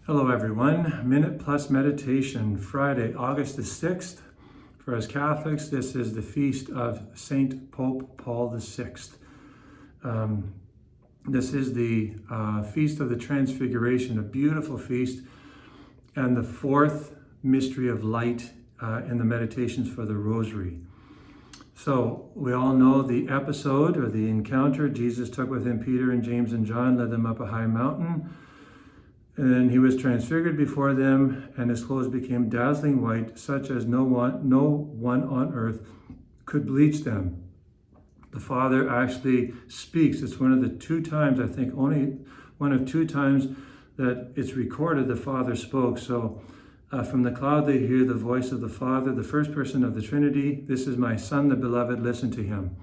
Hello everyone, Minute Plus Meditation, Friday, August the 6th. For us Catholics, this is the feast of Saint Pope Paul VI. This is the feast of the Transfiguration, a beautiful feast, and the fourth mystery of light in the meditations for the Rosary. So we all know the episode or the encounter. Jesus took with him Peter and James and John, led them up a high mountain. And then he was transfigured before them, and his clothes became dazzling white, such as no one on earth could bleach them. The Father actually speaks. It's one of the two times, I think, only one of two times that it's recorded the Father spoke. So from the cloud they hear the voice of the Father, the first person of the Trinity. This is my Son, the beloved, listen to him.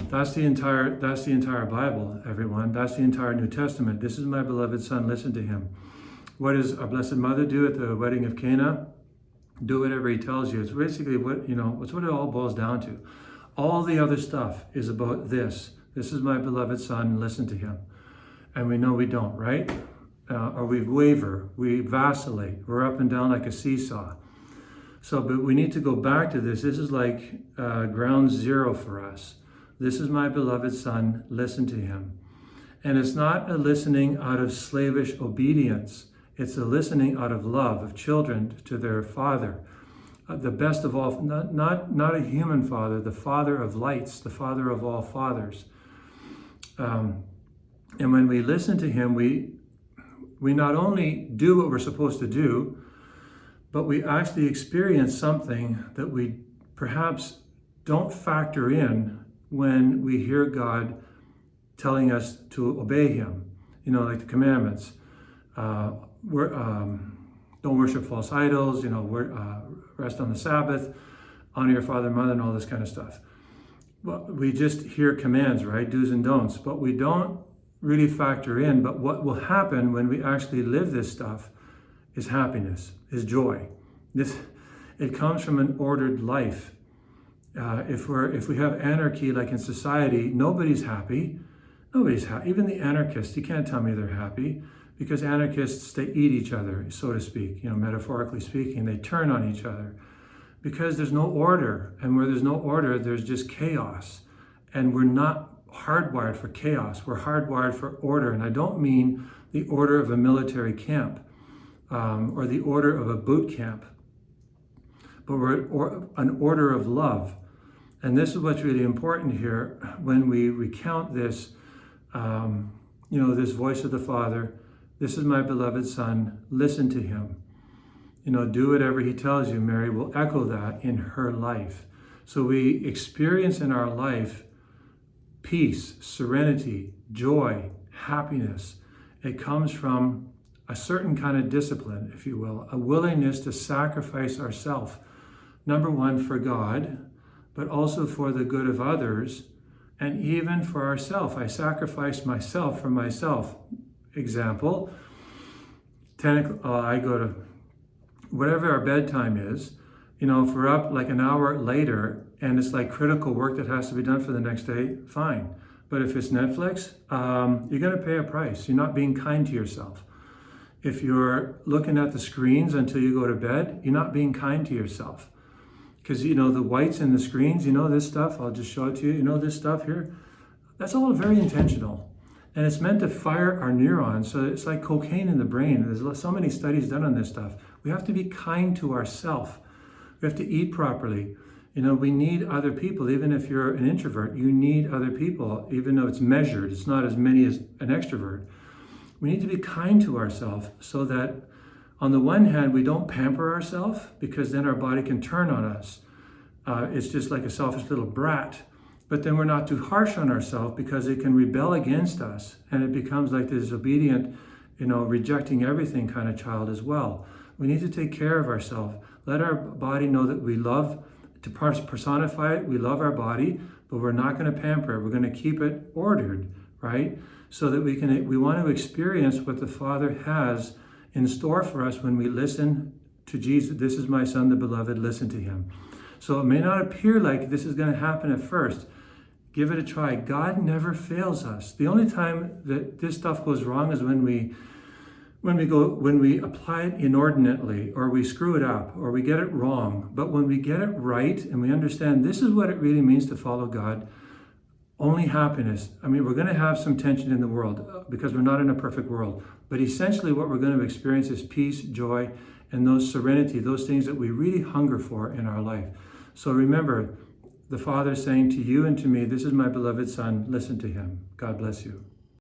That's the entire Bible, everyone. That's the entire New Testament. This is my beloved Son, listen to him. What does our Blessed Mother do at the wedding of Cana? Do whatever he tells you. It's basically it's what it all boils down to. All the other stuff is about this. This is my beloved Son, listen to him. And we know we don't, right? Or we waver, we vacillate, we're up and down like a seesaw. So, but we need to go back to this. This is like ground zero for us. This is my beloved Son, listen to him. And it's not a listening out of slavish obedience. It's a listening out of love of children to their Father. The best of all, not a human Father, the Father of lights, the Father of all fathers. And when we listen to him, we not only do what we're supposed to do, but we actually experience something that we perhaps don't factor in when we hear God telling us to obey him, like the commandments. Don't worship false idols, rest on the Sabbath, honor your father and mother, and all this kind of stuff. Well, we just hear commands, right? Do's and don'ts, but we don't really factor in. But what will happen when we actually live this stuff is happiness, is joy. It comes from an ordered life. If we have anarchy like in society, nobody's happy. Nobody's happy. Even the anarchists, you can't tell me they're happy, because anarchists, they eat each other, so to speak. Metaphorically speaking, they turn on each other because there's no order, and where there's no order, there's just chaos. And we're not hardwired for chaos. We're hardwired for order, and I don't mean the order of a military camp or the order of a boot camp, but we're an order of love. And this is what's really important here when we recount this, this voice of the Father. This is my beloved Son, listen to him. Do whatever he tells you. Mary will echo that in her life. So we experience in our life peace, serenity, joy, happiness. It comes from a certain kind of discipline, if you will, a willingness to sacrifice ourselves. Number one, for God, but also for the good of others, and even for ourselves. I sacrifice myself for myself. Example, I go to whatever our bedtime is, if we're up like an hour later and it's like critical work that has to be done for the next day, fine. But if it's Netflix, you're going to pay a price. You're not being kind to yourself. If you're looking at the screens until you go to bed, you're not being kind to yourself. Because, the whites in the screens, this stuff, I'll just show it to you. This stuff here, that's all very intentional. And it's meant to fire our neurons. So it's like cocaine in the brain. There's so many studies done on this stuff. We have to be kind to ourselves. We have to eat properly. We need other people. Even if you're an introvert, you need other people, even though it's measured. It's not as many as an extrovert. We need to be kind to ourselves so that on the one hand, we don't pamper ourselves, because then our body can turn on us. It's just like a selfish little brat. But then we're not too harsh on ourselves, because it can rebel against us, and it becomes like this disobedient, rejecting everything kind of child as well. We need to take care of ourselves. Let our body know that we love to personify it. We love our body, but we're not going to pamper it. We're going to keep it ordered, right? So that we want to experience what the Father has in store for us when we listen to Jesus. This is my Son, the beloved, listen to him. So it may not appear like this is going to happen at first. Give it a try. God never fails us. The only time that this stuff goes wrong is when we when we apply it inordinately, or we screw it up, or we get it wrong. But when we get it right and we understand this is what it really means to follow God, only happiness. I mean, we're going to have some tension in the world because we're not in a perfect world. But essentially what we're going to experience is peace, joy, and those serenity, those things that we really hunger for in our life. So remember, the Father saying to you and to me, this is my beloved Son, listen to him. God bless you.